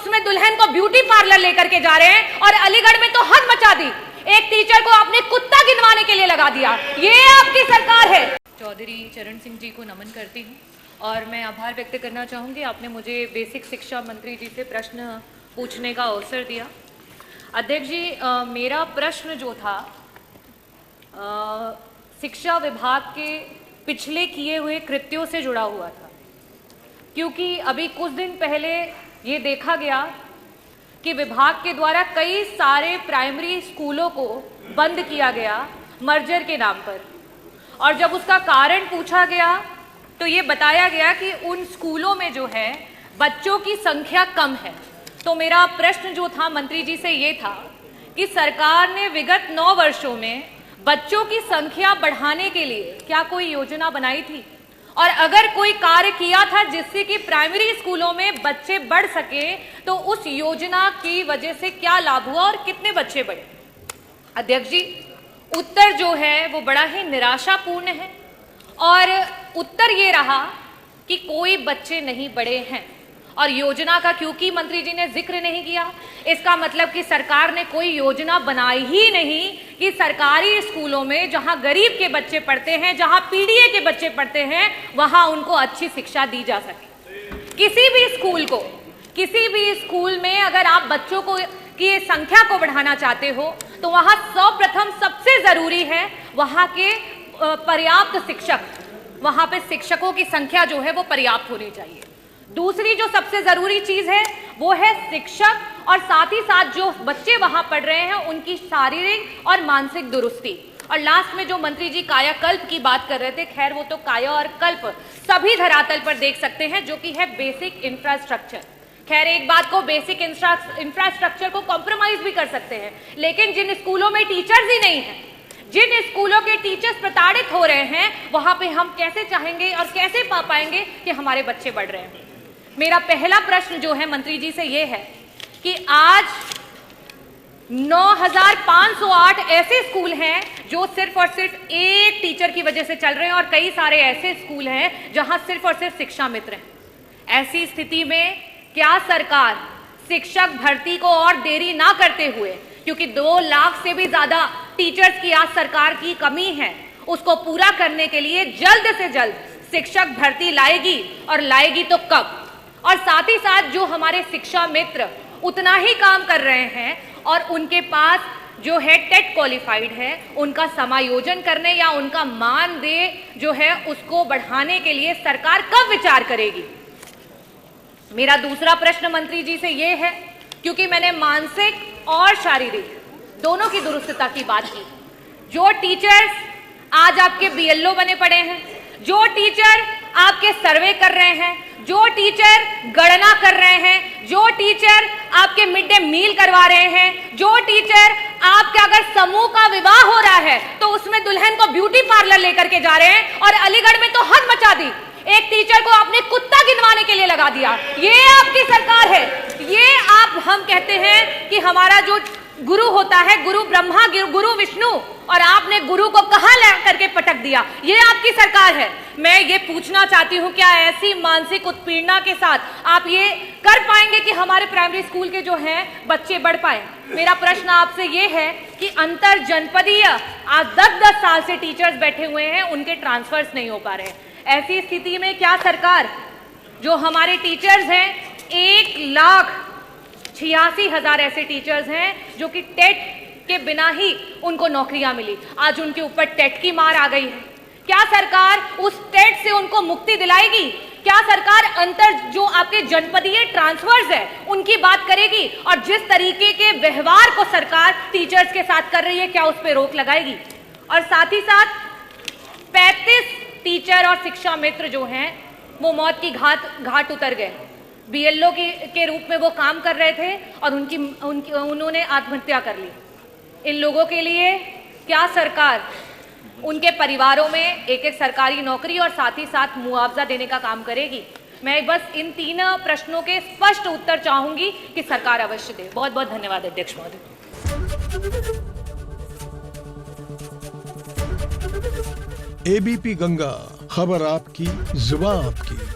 उसमें दुल्हन को ब्यूटी पार्लर लेकर के जा रहे हैं और अलीगढ़ में तो हद मचा दी। एक टीचर को आपने कुत्ता गिनवाने के लिए लगा दिया। ये आपकी सरकार है। चौधरी चरण सिंह जी को नमन करती हूँ और मैं आभार व्यक्त करना चाहूँगी, आपने मुझे बेसिक शिक्षा मंत्री जी से प्रश्न पूछने का अवसर दिया। अध्यक्ष जी, मेरा प्रश्न जो था शिक्षा विभाग के पिछले किए हुए कृत्यों से जुड़ा हुआ था, क्योंकि अभी कुछ दिन पहले ये देखा गया कि विभाग के द्वारा कई सारे प्राइमरी स्कूलों को बंद किया गया मर्जर के नाम पर, और जब उसका कारण पूछा गया तो ये बताया गया कि उन स्कूलों में जो है बच्चों की संख्या कम है। तो मेरा प्रश्न जो था मंत्री जी से ये था कि सरकार ने विगत 9 वर्षों में बच्चों की संख्या बढ़ाने के लिए क्या कोई योजना बनाई थी, और अगर कोई कार्य किया था जिससे कि प्राइमरी स्कूलों में बच्चे बढ़ सके तो उस योजना की वजह से क्या लाभ हुआ और कितने बच्चे बढ़े। अध्यक्ष जी, उत्तर जो है वो बड़ा ही निराशापूर्ण है और उत्तर ये रहा कि कोई बच्चे नहीं बढ़े हैं। और योजना का क्योंकि मंत्री जी ने जिक्र नहीं किया, इसका मतलब कि सरकार ने कोई योजना बनाई ही नहीं कि सरकारी स्कूलों में जहां गरीब के बच्चे पढ़ते हैं, जहां पीडीए के बच्चे पढ़ते हैं, वहां उनको अच्छी शिक्षा दी जा सके। किसी भी स्कूल में अगर आप बच्चों को की संख्या को बढ़ाना चाहते हो तो वहां सर्वप्रथम सबसे जरूरी है वहां के पर्याप्त शिक्षक, वहां पे शिक्षकों की संख्या जो है वो पर्याप्त होनी चाहिए। दूसरी जो सबसे जरूरी चीज है वो है शिक्षक, और साथ ही साथ जो बच्चे वहां पढ़ रहे हैं उनकी शारीरिक और मानसिक दुरुस्ती। और लास्ट में जो मंत्री जी कायाकल्प की बात कर रहे थे, खैर वो तो काया और कल्प सभी धरातल पर देख सकते हैं, जो कि है बेसिक इंफ्रास्ट्रक्चर। खैर एक बात को, बेसिक इंफ्रास्ट्रक्चर को कॉम्प्रोमाइज भी कर सकते हैं, लेकिन जिन स्कूलों में टीचर्स ही नहीं है, जिन स्कूलों के टीचर्स प्रताड़ित हो रहे हैं, वहां पे हम कैसे चाहेंगे और कैसे पा पाएंगे कि हमारे बच्चे बढ़ रहे हैं। मेरा पहला प्रश्न जो है मंत्री जी से ये है कि आज 9508 ऐसे स्कूल हैं जो सिर्फ और सिर्फ एक टीचर की वजह से चल रहे हैं, और कई सारे ऐसे स्कूल हैं जहां सिर्फ और सिर्फ शिक्षा मित्र हैं। ऐसी स्थिति में क्या सरकार शिक्षक भर्ती को और देरी ना करते हुए, क्योंकि 2 लाख से भी ज्यादा टीचर्स की आज सरकार की कमी है, उसको पूरा करने के लिए जल्द से जल्द शिक्षक भर्ती लाएगी, और लाएगी तो कब? और साथ ही साथ जो हमारे शिक्षा मित्र उतना ही काम कर रहे हैं और उनके पास जो है टेट क्वालिफाइड है, उनका समायोजन करने या उनका मानदेय जो है उसको बढ़ाने के लिए सरकार कब विचार करेगी? मेरा दूसरा प्रश्न मंत्री जी से ये है, क्योंकि मैंने मानसिक और शारीरिक दोनों की दुरुस्तता की बात की। जो टीचर्स आज आपके बीएलओ बने पड़े हैं, जो टीचर आपके सर्वे कर रहे हैं, जो टीचर गणना कर रहे हैं, जो टीचर आपके मिड डे मील करवा रहे हैं, जो टीचर आपके अगर समूह का विवाह हो रहा है तो उसमें दुल्हन को ब्यूटी पार्लर लेकर के जा रहे हैं, और अलीगढ़ में तो हद मचा दी। एक टीचर को आपने कुत्ता गिनवाने के लिए लगा दिया। ये आपकी सरकार है। ये हम कहते हैं कि हमारा जो गुरु होता है, गुरु ब्रह्मा, गुरु विष्णु, और आपने गुरु को कहां ला करके पटक दिया। ये आपकी सरकार है। मैं ये पूछना चाहती हूं, क्या ऐसी मानसिक उत्पीड़ना के साथ आप ये कर पाएंगे कि हमारे प्राइमरी स्कूल के जो हैं बच्चे बढ़ पाए? मेरा प्रश्न आपसे ये है कि अंतर जनपदीय आज 10-10 साल से टीचर्स बैठे हुए हैं, उनके ट्रांसफर्स नहीं हो पा रहे हैं। ऐसी स्थिति में क्या सरकार, जो हमारे टीचर्स हैं 1,86,000 ऐसे टीचर्स हैं जो कि टेट के बिना ही उनको नौकरियां मिली, आज उनके ऊपर टेट की मार आ गई है। क्या सरकार उस टेट से उनको मुक्ति दिलाएगी? क्या सरकार अंतर जो आपके जनपदीय ट्रांसफर्स है उनकी बात करेगी? और जिस तरीके के व्यवहार को सरकार टीचर्स के साथ कर रही है, क्या उस पर रोक लगाएगी? और साथ ही साथ 35 टीचर और शिक्षा मित्र जो हैं वो मौत की घाट उतर गए। बीएलओ के रूप में वो काम कर रहे थे और उन्होंने आत्महत्या कर ली। इन लोगों के लिए क्या सरकार उनके परिवारों में एक सरकारी नौकरी और साथ ही साथ मुआवजा देने का काम करेगी? मैं बस इन 3 प्रश्नों के स्पष्ट उत्तर चाहूंगी कि सरकार अवश्य दे। बहुत बहुत धन्यवाद अध्यक्ष महोदय। एबीपी गंगा, खबर आपकी, जुबान आपकी।